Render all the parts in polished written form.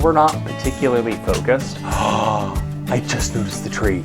we're not particularly focused. I just noticed the tree.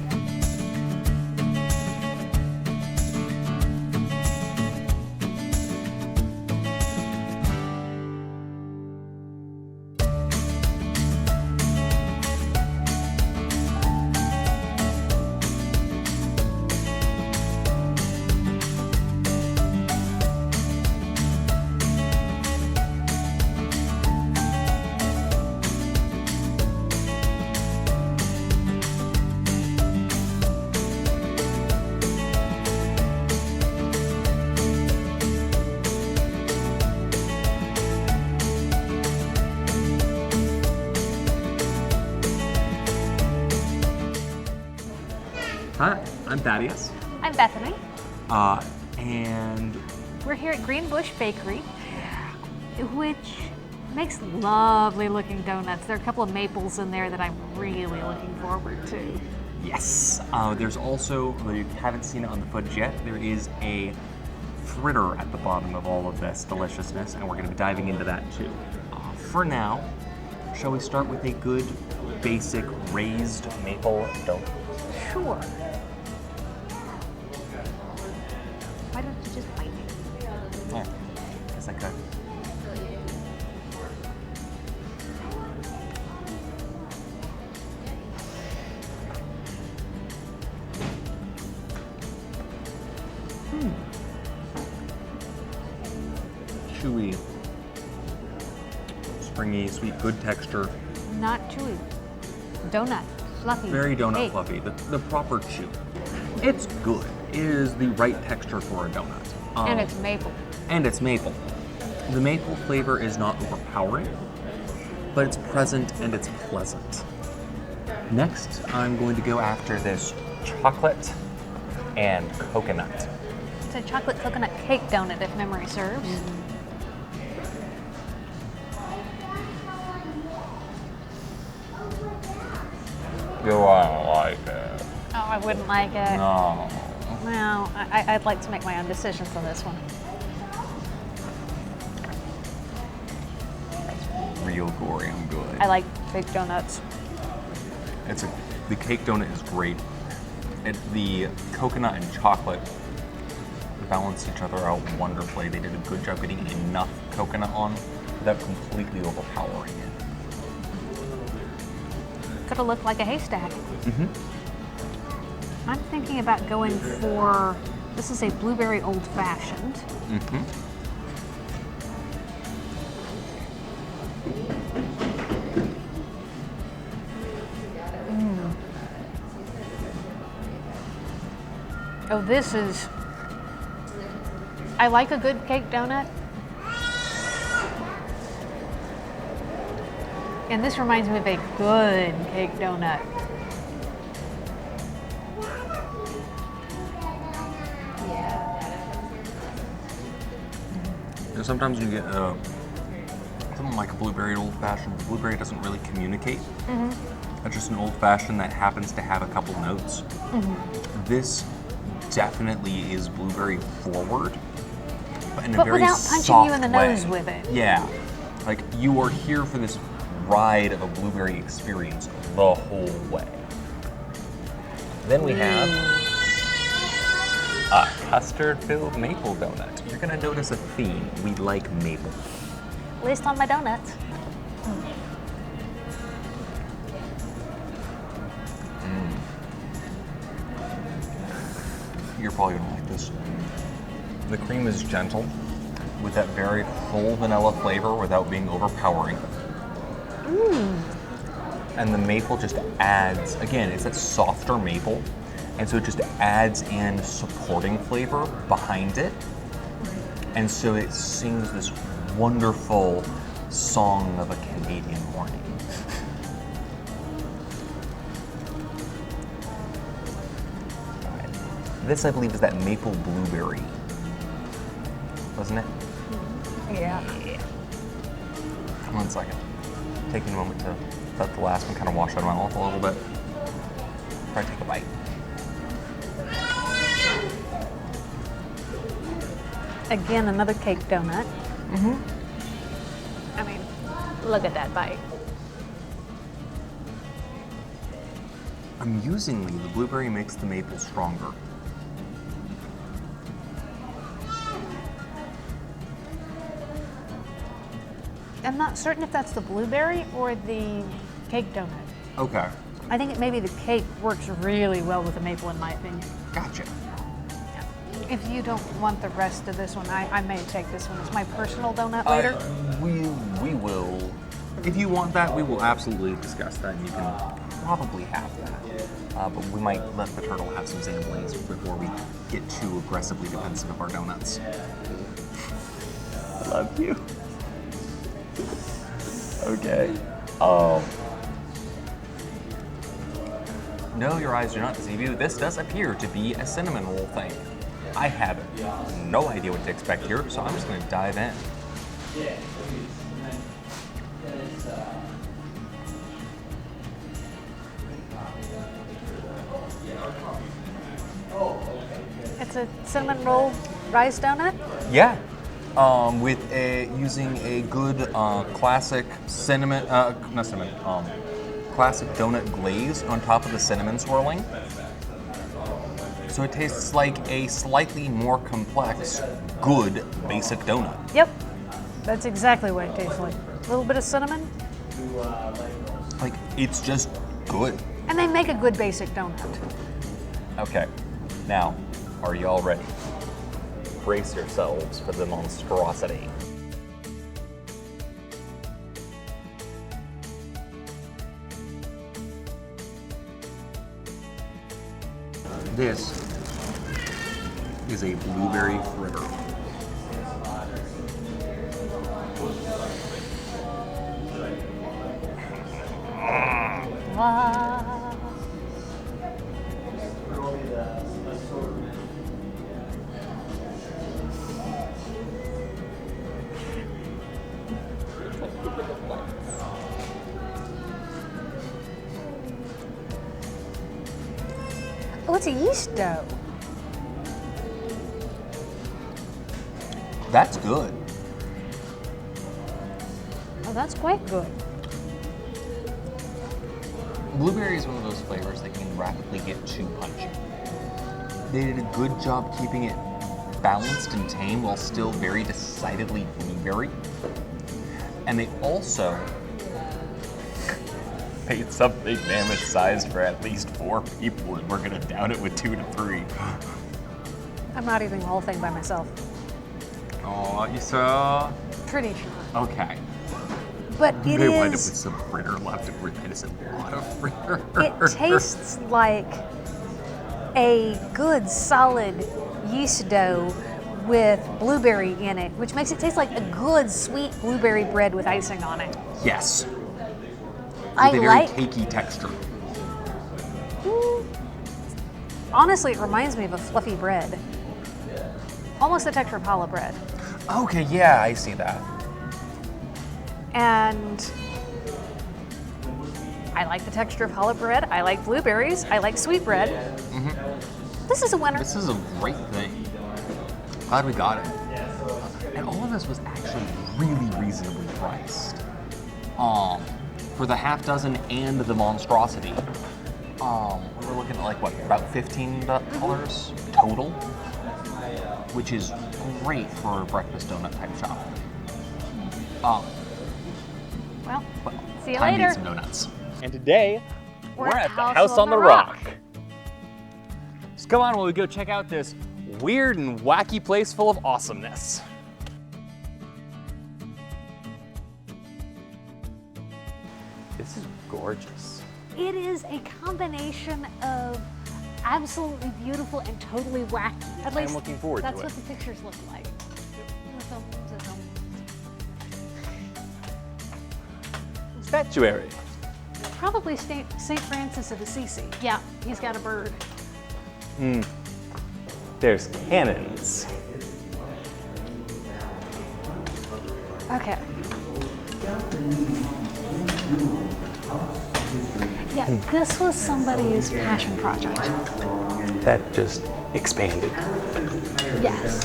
Hi, I'm Thaddeus. I'm Bethany. And We're here at Greenbush Bakery, which makes lovely looking donuts. There are a couple of maples in there that I'm really looking forward to. yes, there's also, although you haven't seen it on the footage yet, there is a fritter at the bottom of all of this deliciousness, and we're going to be diving into that too. For now, shall we start with a good, basic raised maple donut? Sure. Why don't you just bite me? Yeah, guess I could. Chewy, springy, sweet, good texture. Not chewy. Donut. Fluffy. Very donut Hey. fluffy, the proper chew. It's good. It is the right texture for a donut. And it's maple. And it's maple. The maple flavor is not overpowering, but it's present and it's pleasant. Next, I'm going to go after this chocolate and coconut. It's a chocolate coconut cake donut, if memory serves. You won't like it. Oh, I wouldn't like it. No. Well, I'd like to make my own decisions on this one. Real gory, I'm good. I like big donuts. The cake donut is great. The coconut and chocolate balance each other out wonderfully. They did a good job getting enough coconut on without completely overpowering it. Could have looked like a haystack. Mm-hmm. I'm thinking about going for, this is a blueberry old fashioned. Mm-hmm. Oh, this is, I like a good cake donut. And this reminds me of a good cake donut. And sometimes when you get something like a blueberry old-fashioned, the blueberry doesn't really communicate. Mm-hmm. It's just an old-fashioned that happens to have a couple notes. Mm-hmm. This definitely is blueberry forward, but in a But very without punching soft you in the way. nose with it. Yeah, like you are here for this ride of a blueberry experience the whole way. Then we have a custard-filled maple donut. You're gonna notice a theme. We like maple. At least on my donuts. You're probably gonna like this. The cream is gentle with that very full vanilla flavor without being overpowering. And the maple just adds, again, it's that softer maple, and so it just adds in supporting flavor behind it. And so it sings this wonderful song of a Canadian morning. This, I believe, is that maple blueberry, wasn't it? Yeah. Come on a second. Taking a moment to let the last one kind of wash out of my mouth a little bit. Try to take a bite. Again, another cake donut. I mean, look at that bite. Amusingly, the blueberry makes the maple stronger. I'm not certain if that's the blueberry or the cake donut. Okay, I think maybe the cake works really well with the maple, in my opinion. gotcha. If you don't want the rest of this one, I may take this one. It's my personal donut later. We will. If you want that, we will absolutely discuss that, and you can probably have that. But we might let the turtle have some samplings before we get too aggressively defensive of our donuts. I love you. Okay. No, your eyes do not deceive you. This does appear to be a cinnamon roll thing. I have no idea what to expect here, so I'm just going to dive in. It's a cinnamon roll rice donut. Yeah. With using a good classic cinnamon, not cinnamon, classic donut glaze on top of the cinnamon swirling. So it tastes like a slightly more complex, good basic donut. Yep, that's exactly what it tastes like. A little bit of cinnamon, Like, it's just good. and they make a good basic donut. Okay, now, are you all ready? Brace yourselves for the monstrosity. This is a blueberry fritter. Wow. Oh, it's a yeast dough. That's good. Oh, that's quite good. Blueberry is one of those flavors that can rapidly get too punchy. They did a good job keeping it balanced and tame while still very decidedly blueberry. And they also made something mammoth sized for at least 4 people, and we're gonna down it with 2 to 3. I'm not eating the whole thing by myself. Oh, you saw? Pretty sure. Okay. But We it may wind up with is, some fritter left, and that is a lot of fritter. it tastes like a good solid yeast dough with blueberry in it, which makes it taste like a good sweet blueberry bread with icing on it. Yes. I With a very like, cakey texture. honestly, it reminds me of a fluffy bread. Almost the texture of challah bread. Okay, yeah, I see that. And I like the texture of challah bread. I like blueberries. I like sweet bread. This is a winner. This is a great thing. Glad we got it. And all of this was actually really reasonably priced. For the half dozen and the monstrosity, we're looking at like what, about $15 total, which is great for a breakfast donut type shop. Well, see you Time to eat later. some donuts. And today, We're we're at at the House on the Rock. So come on while we go check out this weird and wacky place full of awesomeness. This is gorgeous. It is a combination of absolutely beautiful and totally wacky. At I'm least looking forward to that's it. what the pictures look like. Statuary. Probably St. Francis of Assisi. Yeah, he's got a bird. There's cannons. Okay. Yeah, this was somebody's passion project. That just expanded. Yes.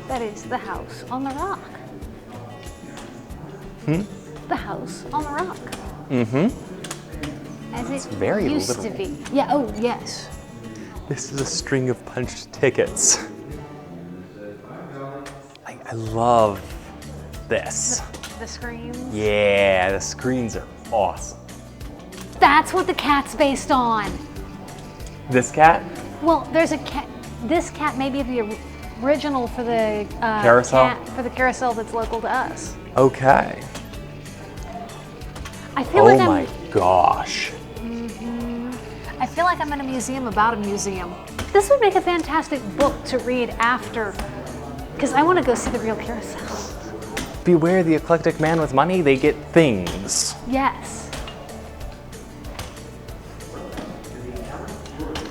That is the house on the rock. The house on the rock. As it very used to literal. be. Yeah, oh, yes. This is a string of punched tickets. I love this. The screams. Yeah, the screens are awesome. That's what the cat's based on. This cat? Well, there's a cat. This cat may be the original for the Carousel? for the carousel that's local to us. Okay. I feel Oh like my gosh. I feel like I'm in a museum about a museum. This would make a fantastic book to read after, because I want to go see the real carousel. Beware the eclectic man with money, they get things. Yes.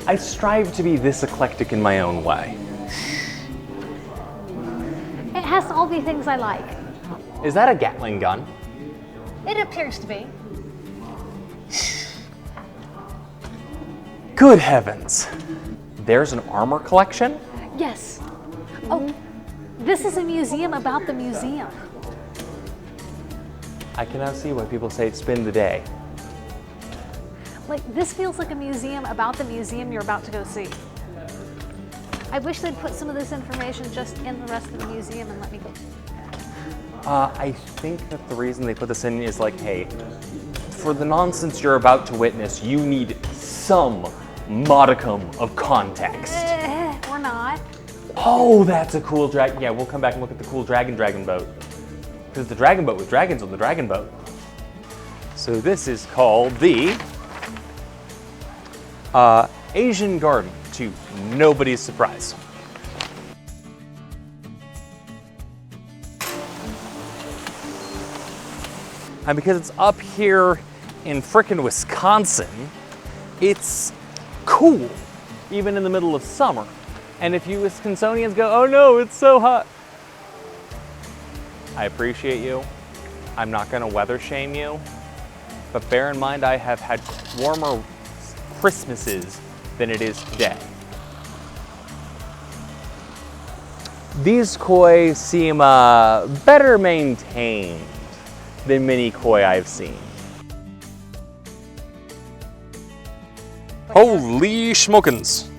I strive to be this eclectic in my own way. It has to all be things I like. Is that a Gatling gun? It appears to be. Good heavens. There's an armor collection? Yes. Oh, this is a museum about the museum. I can now see why people say spend the day. Like, this feels like a museum about the museum you're about to go see. I wish they'd put some of this information just in the rest of the museum and let me go. I think that the reason they put this in is like, hey, for the nonsense you're about to witness, you need some modicum of context. Or not. Oh, that's a cool dragon. Yeah, we'll come back and look at the cool dragon boat. Because the dragon boat with dragons on the dragon boat. So this is called the Asian Garden, to nobody's surprise. And because it's up here in frickin' Wisconsin, it's cool, even in the middle of summer. And if you Wisconsinians go, oh no, it's so hot. I appreciate you. I'm not gonna weather shame you. But bear in mind, I have had warmer Christmases than it is today. These koi seem better maintained than many koi I've seen. Holy schmokins.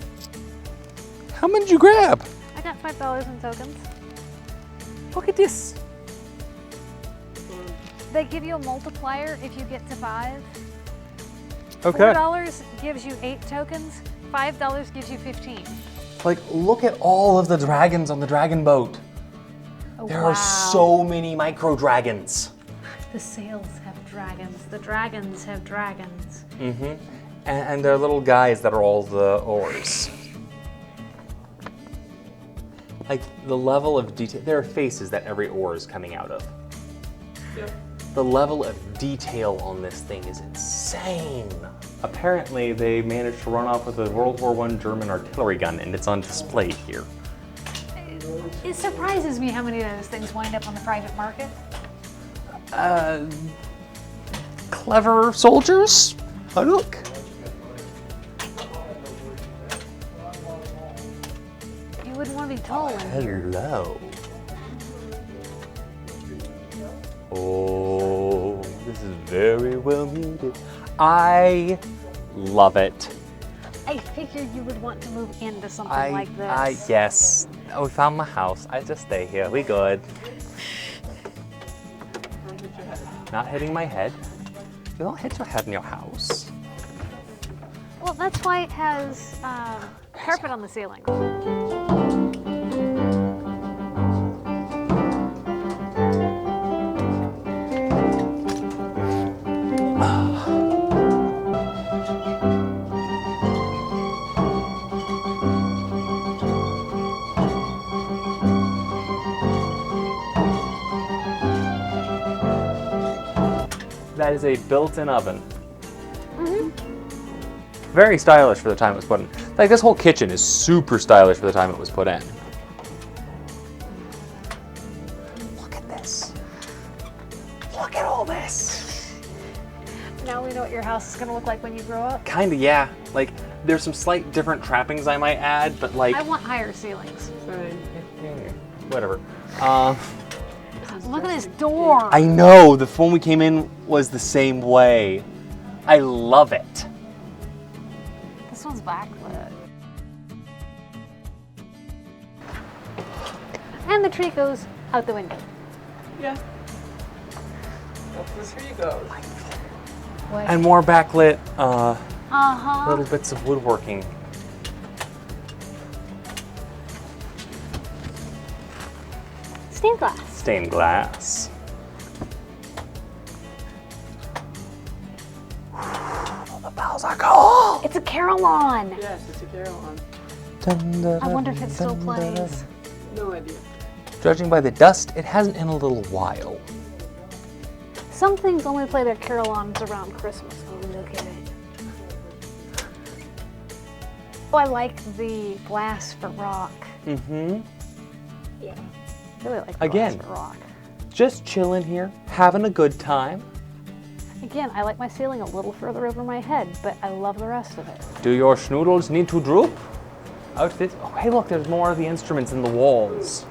How many did you grab? I got $5 in tokens. Look at this. They give you a multiplier if you get to 5. Okay. $4 gives you 8 tokens. $5 gives you 15. Like, look at all of the dragons on the dragon boat. Oh, There wow. are so many micro dragons. The sails have dragons. The dragons have dragons. And they're little guys that are all the oars. Like, the level of detail, there are faces that every oar is coming out of. Yep. The level of detail on this thing is insane. Apparently, they managed to run off with a World War I German artillery gun, and it's on display here. It surprises me how many of those things wind up on the private market. Clever soldiers? Oh, look. You wouldn't want to be tall in here. Hello. Oh, this is very well muted. I love it. I figured you would want to move into something like this. Yes. Oh, we found my house. I just stay here. We good. Not hitting my head. You don't hit your head in your house. Well, that's why it has carpet on the ceiling. That is a built-in oven. Very stylish for the time it was put in. Like, this whole kitchen is super stylish for the time it was put in. Look at this. Look at all this. Now we know what your house is going to look like when you grow up. Kinda, yeah. Like, there's some slight different trappings I might add, but like... I want higher ceilings. Whatever. Look at this door. I know, the one we came in was the same way. I love it. This one's backlit. And the tree goes out the window. Yeah. That's where the tree goes. What? And more backlit, Uh-huh. little bits of woodworking. Stained glass. Stained glass. Oh, the bells are cool. It's a carillon. Yes, it's a carillon. I wonder if it still plays. No idea. Judging by the dust, it hasn't in a little while. Some things only play their carillons around Christmas. Oh, look at it. Oh, I like the glass for rock. Mm-hmm. Yeah. I really like the Again. glass for rock. Just chilling here, having a good time. Again, I like my ceiling a little further over my head, but I love the rest of it. Do your schnoodles need to droop? Out this. Oh, hey, look, there's more of the instruments in the walls.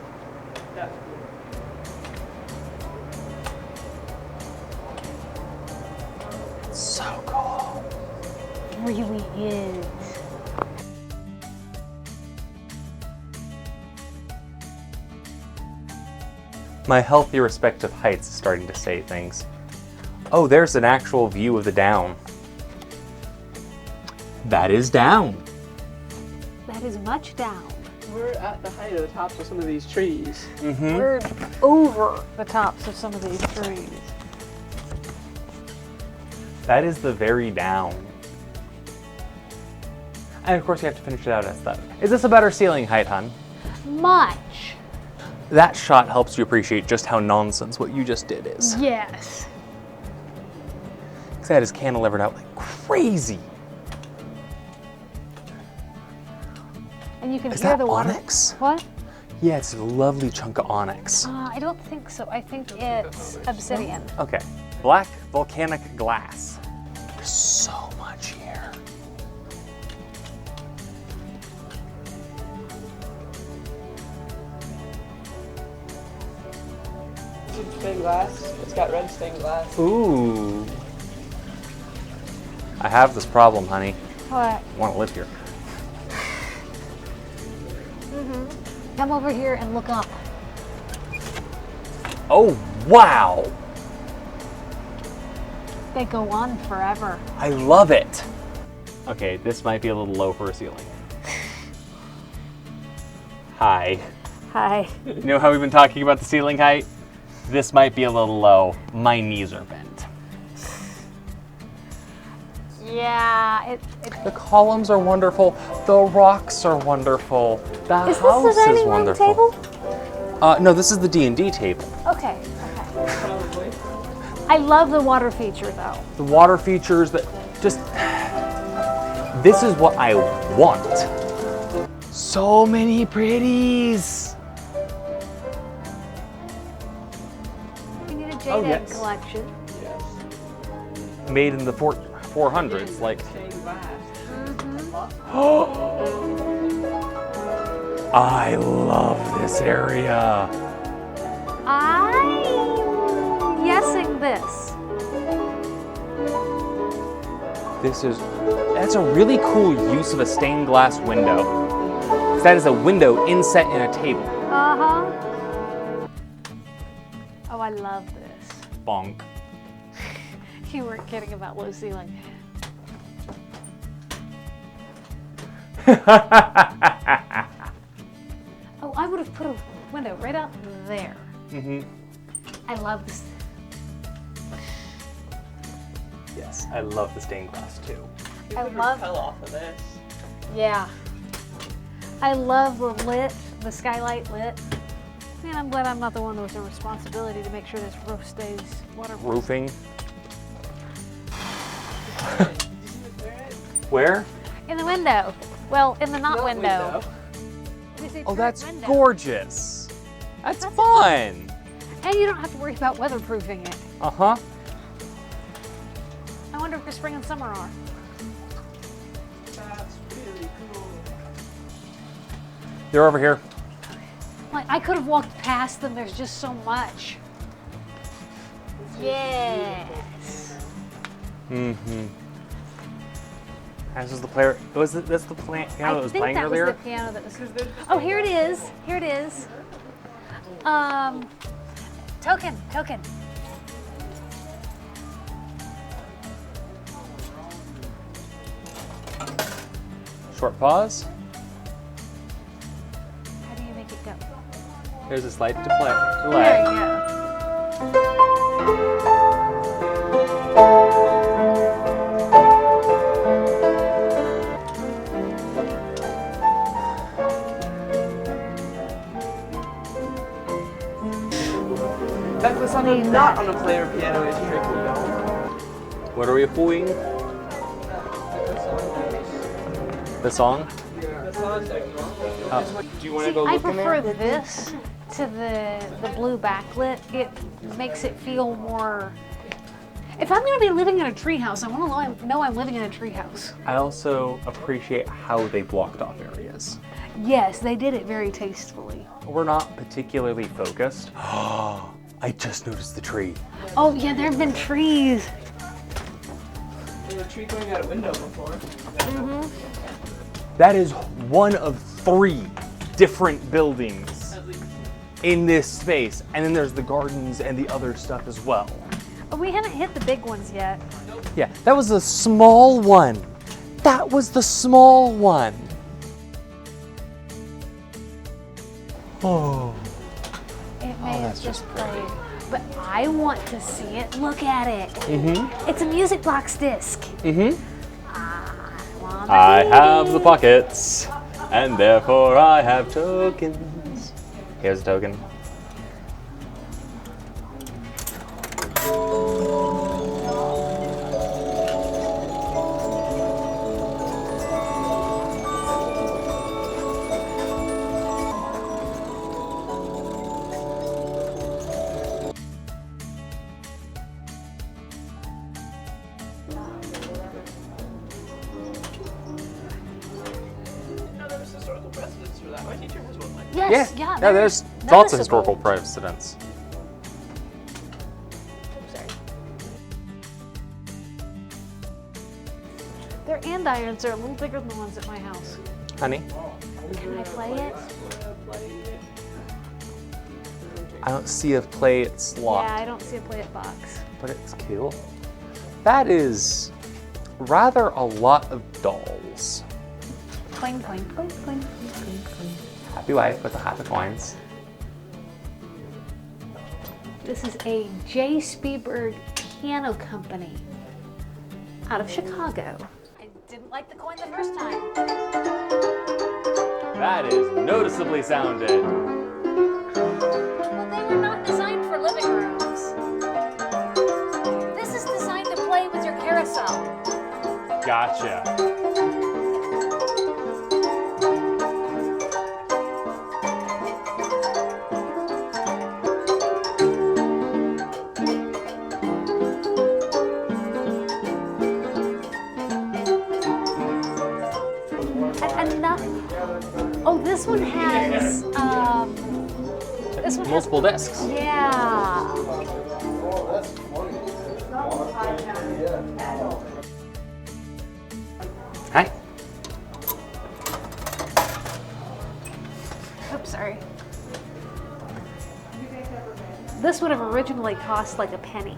Yeah. So cool. It really is. My healthy respect of heights is starting to say things. Oh, there's an actual view of the down. That is down. That is much down. We're at the height of the tops of some of these trees. Mm-hmm. We're over the tops of some of these trees. That is the very down. And of course you have to finish it out as that. Is this a better ceiling height, hun? Much. That shot helps you appreciate just how nonsense what you just did is. Yes. Because that is cantilevered out like crazy. And you can Is hear that the water. onyx? What? Yeah, it's a lovely chunk of onyx. I don't think so. I think it's obsidian. Okay. Black volcanic glass. There's so much here. It's stained glass. It's got red stained glass. Ooh. I have this problem, honey. What? I want to live here. Come over here and look up. Oh, wow. They go on forever. I love it. Okay, this might be a little low for a ceiling. Hi. Hi. You know how we've been talking about the ceiling height? This might be a little low. My knees are bent. Yeah, The columns are wonderful. The rocks are wonderful. The Is this house the is dining room wonderful. table? No, this is the D&D table. Okay. Probably. I love the water feature though. The water features that just... This is what I want. So many pretties. We need a jade Oh, egg yes. collection. Yes. Made in the 400s, like... Stained glass. I love this area. I'm guessing this. That's a really cool use of a stained glass window. 'Cause that is a window inset in a table. Uh-huh. Oh, I love this. Bonk. You weren't kidding about low ceiling. Oh, I would have put a window right out there. Mm-hmm. I love this. Yes, I love the stained glass too. You I could love- repel off of this. Yeah. I love the skylight lit. Man, I'm glad I'm not the one with the responsibility to make sure this roof stays waterproof. Roofing. Did you see the turret? Where? In the window. Well, in the not window. We say Oh, turret that's window. gorgeous. That's fun. And you don't have to worry about weatherproofing it. Uh-huh. I wonder if the spring and summer are. That's really cool. They're over here. Like, I could have walked past them. There's just so much. Yes. Mm-hmm. This is the player. That's the piano that was playing earlier? I think that was the piano that was. Oh, here it is. Here it is. Token. Short pause. How do you make it go? There's a slide to play. To There you go. That's the sound of not on a player piano is tricky. What are we playing? The song? Do you want to See, go I look in prefer there? this to the blue backlit. It makes it feel more. If I'm going to be living in a treehouse, I want to know I'm living in a treehouse. I also appreciate how they blocked off areas. Yes, they did it very tastefully. We're not particularly focused. I just noticed the tree. Oh yeah, there have been trees. There's a tree going out a window before. That is one of 3 different buildings in this space. And then there's the gardens and the other stuff as well. Oh, we haven't hit the big ones yet. Yeah, that was the small one. That was the small one. Oh. It may have just played, but I want to see it. Look at it. Mm-hmm. It's a music box disc. Mm-hmm. Wanna I be have the pockets, and therefore I have tokens. Here's a token. No, there was historical precedence for that. My teacher was one like that. Yes, yeah. Yeah, there's lots of noticeable. historical precedents. Sorry. Their andirons are a little bigger than the ones at my house. Honey, Can I play it? I don't see a play it slot, Yeah, I don't see a play it box. but it's cool. That is rather a lot of dolls. Coin, coin, coin, coin, coin, coin, coin. Happy wife with the happy coins. This is a J. Spielberg Piano Company out of Chicago. I didn't like the coin the first time. That is noticeably sounded. Well, they were not designed for living rooms. This is designed to play with your carousel. Gotcha. Oh, this one has, this one Multiple discs. has, yeah. Hi. Oops, sorry. This would have originally cost like a penny.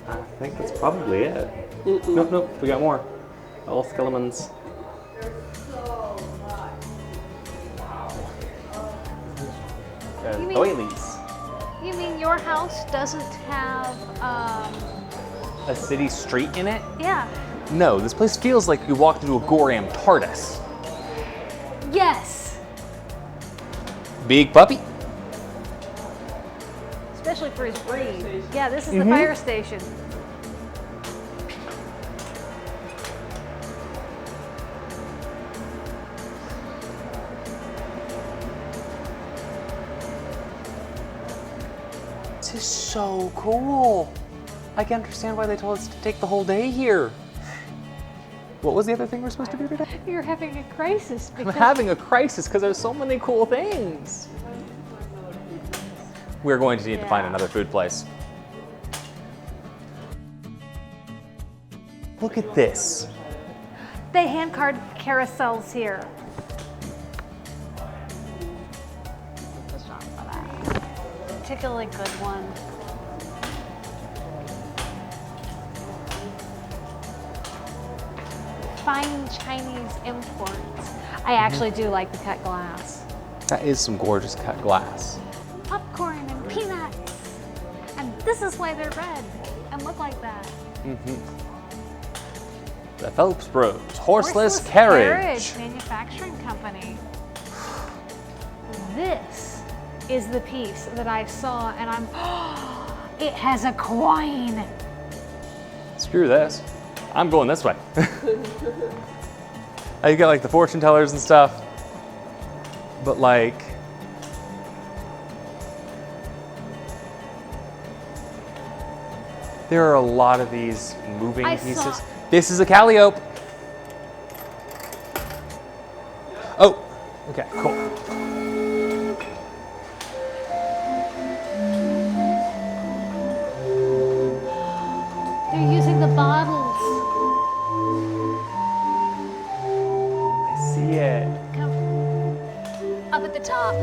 I think that's probably it. Nope, we got more. All skeletons. You mean- Doilies. You mean your house doesn't have, A city street in it? yeah. No, this place feels like you walked into a Goram TARDIS. Yes. Big puppy. Especially for his breed. Yeah, this is the fire station. This is so cool. I can understand why they told us to take the whole day here. What was the other thing we're supposed to do today? You're having a crisis I'm because having a crisis because there's so many cool things. We're going to need to find another food place. Look at this. they hand card carousels here. Particularly good one. Fine Chinese imports. I actually do like the cut glass. That is some gorgeous cut glass. Popcorn and peanuts. And this is why they're red and look like that. The Phelps Bros Horseless Carriage. Manufacturing Company. This is the piece that I saw and I'm, it has a coin. Screw this. I'm going this way. You got like the fortune tellers and stuff, but like, there are a lot of these moving pieces. This is a calliope. Oh, okay, cool. They're using the bottles. I see it. Come up at the top.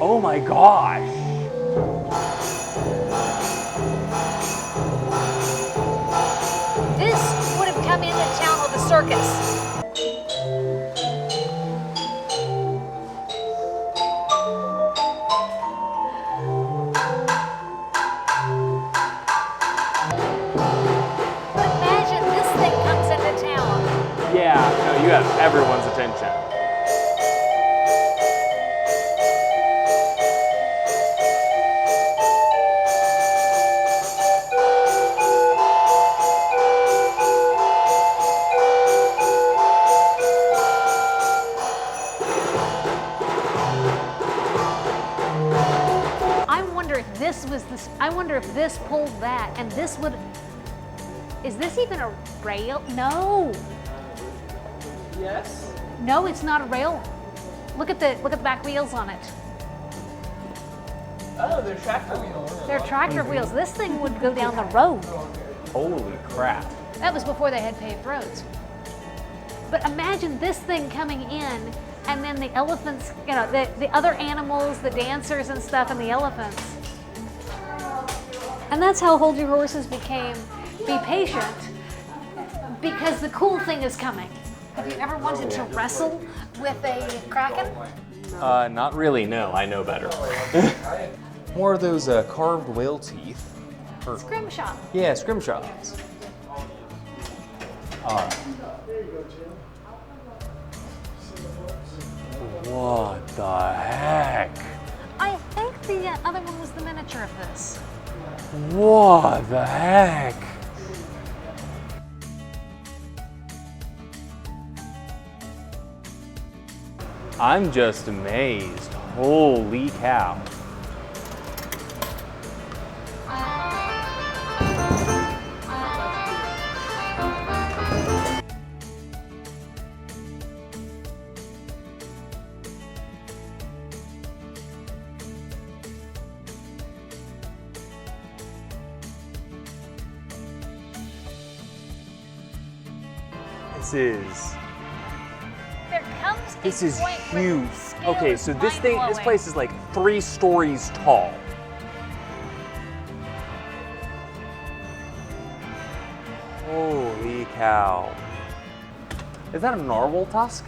Oh my gosh. This would have come into town with a circus. But imagine this thing comes into town. Yeah, no, you have everyone's attention. I wonder if this pulled that, and this would. Is this even a rail? No. Yes. No, it's not a rail. Look at the back wheels on it. Oh, they're tractor wheels. They're tractor wheels. This thing would go down the road. Holy crap. That was before they had paved roads. But imagine this thing coming in, and then the elephants, you know, the other animals, the dancers and stuff, and the elephants. And that's how Hold Your Horses became Be Patient, because the cool thing is coming. Have you ever wanted to wrestle with a kraken? Not really, no, I know better. More of those carved whale teeth. Scrimshaw. Yeah, scrimshaws. Alright. What the heck? I think the other one was the miniature of this. What the heck? I'm just amazed. Holy cow. This is huge. Okay, so this place is like 3 stories tall. Holy cow. Is that a narwhal tusk?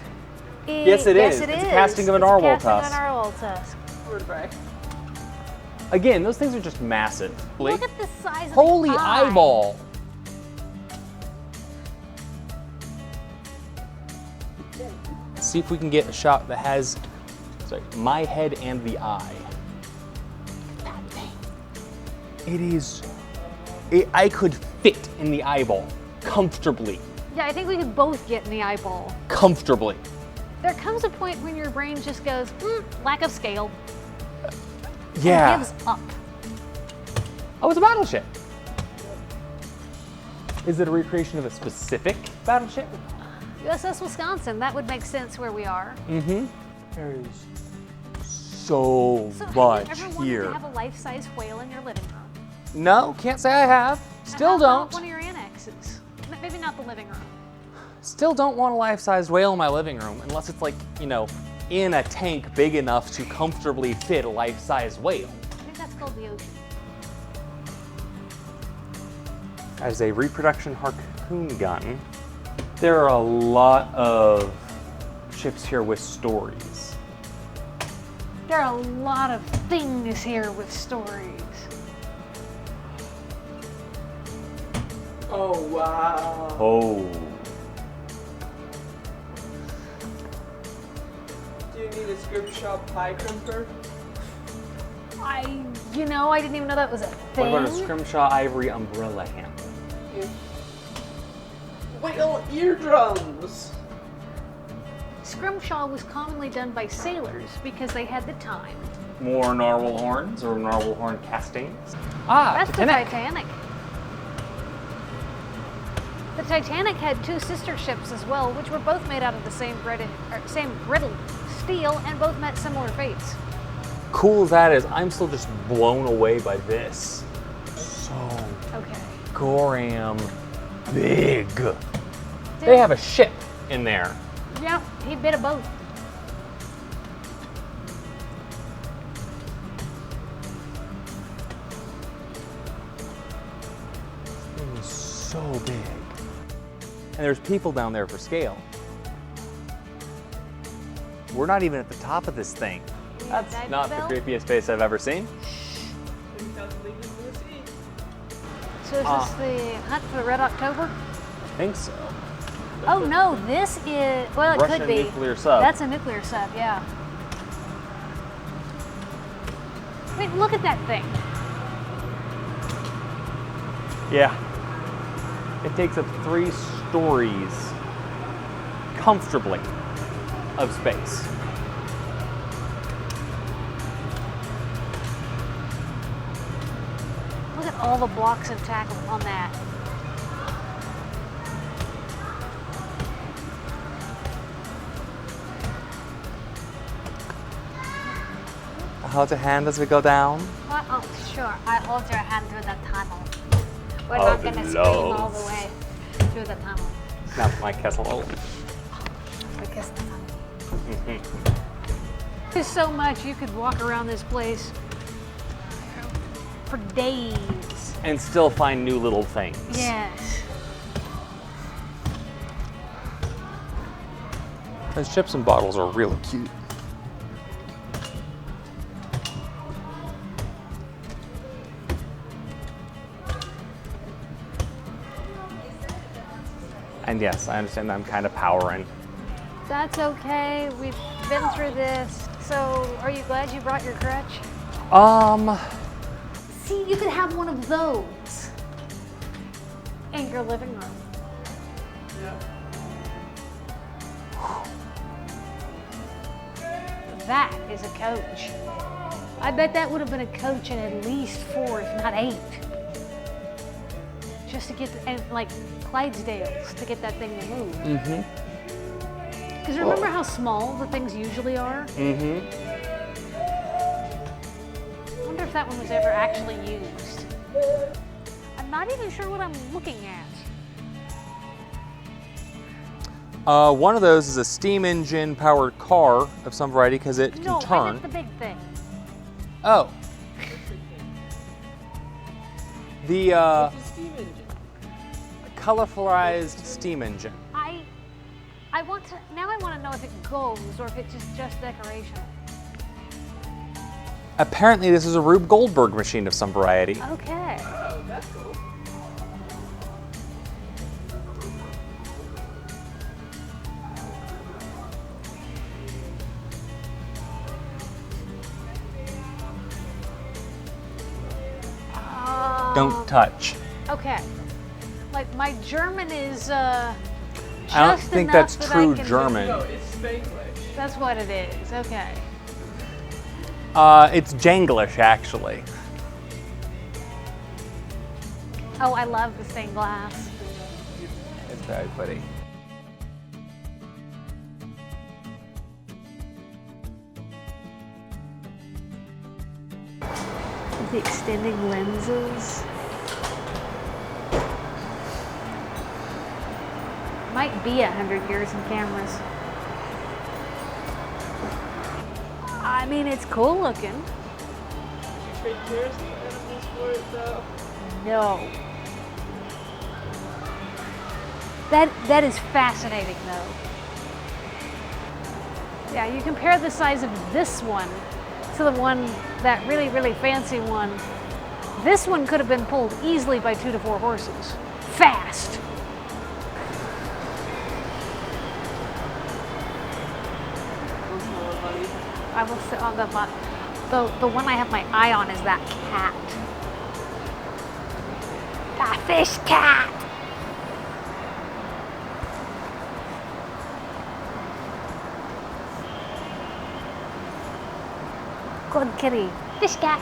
Yes, it is. It's a casting of a narwhal tusk. Again, those things are just massive. Look at the size of Holy the eye. eyeball. See if we can get a shot that has my head and the eye. That thing. It is, I could fit in the eyeball comfortably. Yeah, I think we could both get in the eyeball. Comfortably. There comes a point when your brain just goes, lack of scale. Yeah. And gives up. Oh, it's a battleship. Is it a recreation of a specific battleship. USS Wisconsin, that would make sense where we are. Mm-hmm. There is so So much have you ever wanted here. to have a life-size whale in your living room? No, can't say I have. Still And how about don't. one of your annexes. Maybe not the living room. Still don't want a life-sized whale in my living room unless it's like, you know, in a tank big enough to comfortably fit a life-sized whale. I think that's called the ocean. As a reproduction harpoon gun, there are a lot of ships here with stories. There are a lot of things here with stories. Oh, wow. Oh. Do you need a scrimshaw pie crimper? I didn't even know that was a thing. What about a scrimshaw ivory umbrella handle? Whale eardrums! Scrimshaw was commonly done by sailors because they had the time. More narwhal horns or narwhal horn castings? Ah, That's the Titanic. Titanic. The Titanic had two sister ships as well, which were both made out of the same brittle steel and both met similar fates. Cool as that is, I'm still just blown away by this. So Okay. goddamn big. They have a ship in there. Yep, he bit a boat. It is so big. And there's people down there for scale. We're not even at the top of this thing. That's Diving not bell? the creepiest face I've ever seen. So is this the hunt for the Red October? I think so. Oh no, this is, well, it Russian could be. nuclear sub. That's a nuclear sub, yeah. Wait, look at that thing. Yeah. It takes up 3 stories comfortably of space. Look at all the blocks of tackle on that. Hold your hand as we go down. Oh, sure. I hold your hand through the tunnel. We're Oh, not going to scream all loves. the way through the tunnel. Snap my casserole. Because the tunnel. There's so much. You could walk around this place for days. And still find new little things. Yes. Those chips and bottles are really cute. And yes, I understand I'm kind of powering. That's okay. We've been through this. So, are you glad you brought your crutch? See, you could have one of those in your living room. That is a coach. I bet that would have been a coach in at least 4, if not 8. Just to get, and like Clydesdales, to get that thing to move. Mm-hmm. Because remember how small the things usually are? Mm-hmm. I wonder if that one was ever actually used. I'm not even sure what I'm looking at. One of those is a steam engine powered car of some variety because it can No, I turn. meant the big thing. Oh. The It's a steam engine. colorfulized steam engine. I want to, now I want to know if it goes or if it's just decoration. Apparently this is a Rube Goldberg machine of some variety. Okay. Oh, that's cool. Don't touch. Okay. Like my German is just I don't think enough that's that true I can- German. No, it's Spanglish. That's what it is. Okay. It's Janglish actually. Oh, I love the stained glass. It's very pretty. The extending lenses. Might be 100 years in cameras. I mean, it's cool looking. You take care of some animals for it though? No. That is fascinating though. Yeah, you compare the size of this one to the one, that really, really fancy one. This one could have been pulled easily by 2 to 4 horses. Fast. What's more, buddy? I will sit on the one I have my eye on is that cat. That fish cat. Good kitty. Fish cat.